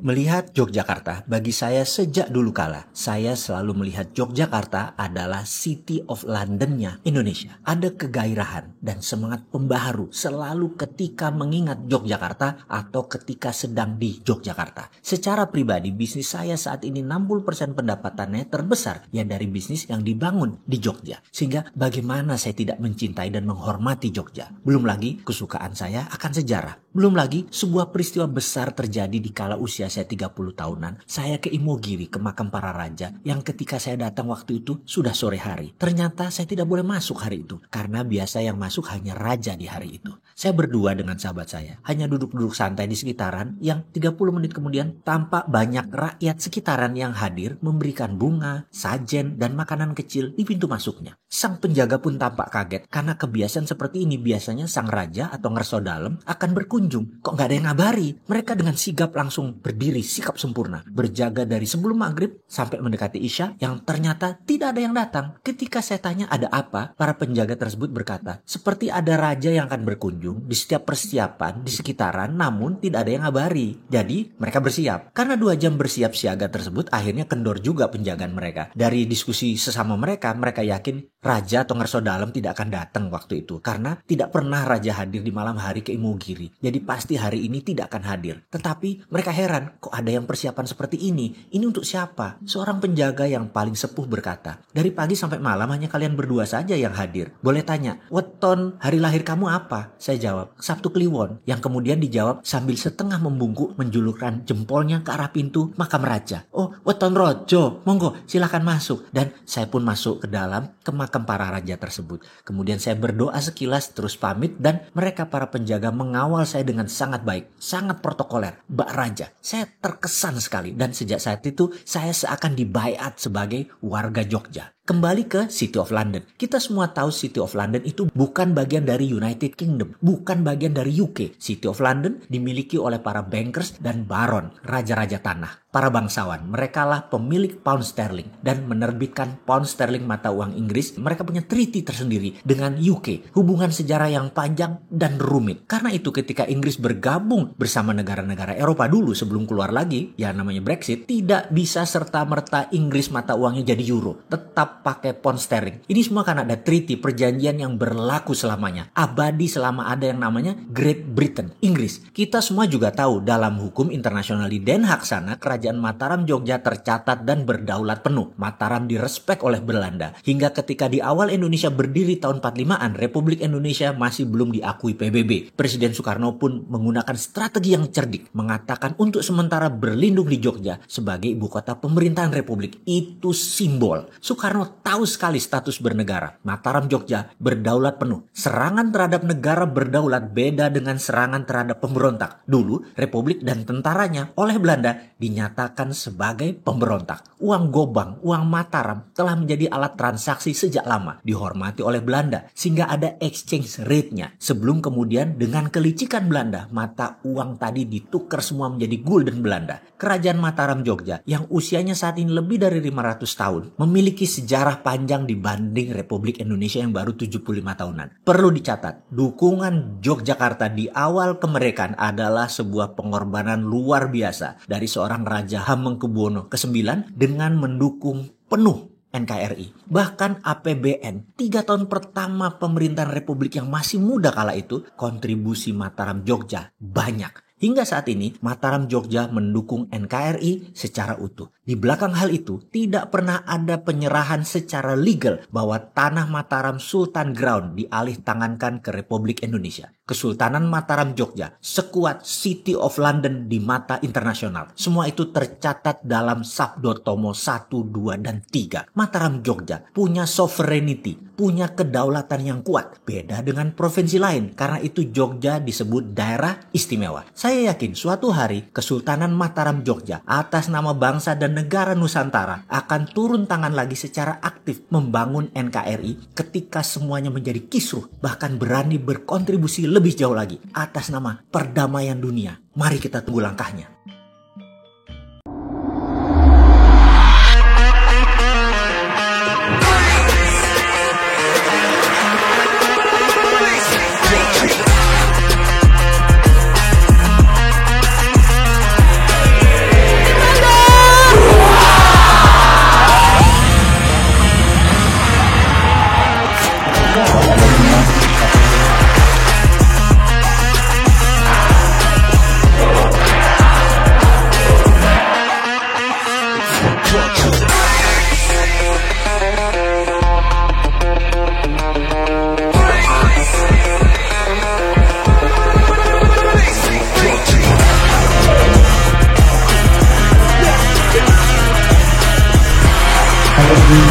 Melihat Yogyakarta, bagi saya sejak dulu kala, saya selalu melihat Yogyakarta adalah City of London-nya Indonesia. Ada kegairahan dan semangat pembaharu selalu ketika mengingat Yogyakarta atau ketika sedang di Yogyakarta. Secara pribadi, bisnis saya saat ini 60% pendapatannya terbesar ya dari bisnis yang dibangun di Jogja. Sehingga bagaimana saya tidak mencintai dan menghormati Jogja. Belum lagi kesukaan saya akan sejarah. Belum lagi sebuah peristiwa besar terjadi di kala usia saya 30 tahunan. Saya ke Imogiri, ke makam para raja, yang ketika saya datang waktu itu sudah sore hari. Ternyata saya tidak boleh masuk hari itu, karena biasa yang masuk hanya raja di hari itu. Saya berdua dengan sahabat saya, hanya duduk-duduk santai di sekitaran yang 30 menit kemudian tampak banyak rakyat sekitaran yang hadir memberikan bunga, sajen, dan makanan kecil di pintu masuknya. Sang penjaga pun tampak kaget, karena kebiasaan seperti ini biasanya sang raja atau ngerso dalem akan berkunjung. Kok nggak ada yang ngabari? Mereka dengan sigap langsung berdiri sikap sempurna, berjaga dari sebelum maghrib sampai mendekati isya, yang ternyata tidak ada yang datang. Ketika saya tanya ada apa, para penjaga tersebut berkata, seperti ada raja yang akan berkunjung di setiap persiapan di sekitaran, namun tidak ada yang ngabari. Jadi mereka bersiap. Karena 2 jam bersiap siaga tersebut, akhirnya kendor juga penjagaan mereka. Dari diskusi sesama mereka yakin raja atau ngerso dalem tidak akan datang waktu itu, karena tidak pernah raja hadir di malam hari ke Imogiri. Jadi pasti hari ini tidak akan hadir. Tetapi mereka heran, kok ada yang persiapan seperti ini? Ini untuk siapa? Seorang penjaga yang paling sepuh berkata, dari pagi sampai malam hanya kalian berdua saja yang hadir. Boleh tanya, weton hari lahir kamu apa? Saya jawab, Sabtu Kliwon. Yang kemudian dijawab sambil setengah membungkuk menjulurkan jempolnya ke arah pintu makam raja. Oh, weton rojo, monggo silakan masuk. Dan saya pun masuk ke dalam ke makam para raja tersebut. Kemudian saya berdoa sekilas terus pamit, dan mereka para penjaga mengawal saya dengan sangat baik, sangat protokoler. Mbak Raja, saya terkesan sekali, dan sejak saat itu saya seakan dibaiat sebagai warga Jogja. Kembali ke City of London. Kita semua tahu City of London itu bukan bagian dari United Kingdom, bukan bagian dari UK. City of London dimiliki oleh para bankers dan baron, raja-raja tanah, para bangsawan. Merekalah pemilik pound sterling dan menerbitkan pound sterling mata uang Inggris. Mereka punya treaty tersendiri dengan UK, hubungan sejarah yang panjang dan rumit. Karena itu ketika Inggris bergabung bersama negara-negara Eropa dulu sebelum keluar lagi, ya namanya Brexit, tidak bisa serta-merta Inggris mata uangnya jadi euro. Tetap pakai pound sterling. Ini semua karena ada treaty, perjanjian yang berlaku selamanya, abadi selama ada yang namanya Great Britain, Inggris. Kita semua juga tahu dalam hukum internasional di Den Haag sana, kerajaan Mataram Jogja tercatat dan berdaulat penuh. Mataram direspek oleh Belanda. Hingga ketika di awal Indonesia berdiri tahun 45-an, Republik Indonesia masih belum diakui PBB. Presiden Soekarno pun menggunakan strategi yang cerdik, mengatakan untuk sementara berlindung di Jogja sebagai ibu kota pemerintahan Republik. Itu simbol. Soekarno tahu sekali status bernegara. Mataram Jogja berdaulat penuh. Serangan terhadap negara berdaulat beda dengan serangan terhadap pemberontak. Dulu Republik dan tentaranya oleh Belanda dinyatakan sebagai pemberontak. Uang gobang, uang Mataram telah menjadi alat transaksi sejak lama, dihormati oleh Belanda sehingga ada exchange rate-nya. Sebelum kemudian dengan kelicikan Belanda, mata uang tadi ditukar semua menjadi gulden Belanda. Kerajaan Mataram Jogja yang usianya saat ini lebih dari 500 tahun memiliki sejarah panjang dibanding Republik Indonesia yang baru 75 tahunan. Perlu dicatat, dukungan Yogyakarta di awal kemerdekaan adalah sebuah pengorbanan luar biasa dari seorang Raja Hamengkubuwono ke-9 dengan mendukung penuh NKRI. Bahkan APBN 3 tahun pertama pemerintahan Republik yang masih muda kala itu, kontribusi Mataram Jogja banyak. Hingga saat ini, Mataram Jogja mendukung NKRI secara utuh. Di belakang hal itu, tidak pernah ada penyerahan secara legal bahwa tanah Mataram Sultan Ground dialih tangankan ke Republik Indonesia. Kesultanan Mataram Jogja sekuat City of London di mata internasional. Semua itu tercatat dalam Sabdo Tomo 1, 2, dan 3. Mataram Jogja punya sovereignty, punya kedaulatan yang kuat. Beda dengan provinsi lain, karena itu Jogja disebut daerah istimewa. Saya yakin suatu hari Kesultanan Mataram Jogja atas nama bangsa dan negara Nusantara akan turun tangan lagi secara aktif membangun NKRI ketika semuanya menjadi kisruh, bahkan berani berkontribusi lebih jauh lagi atas nama perdamaian dunia. Mari kita tunggu langkahnya. Kalau di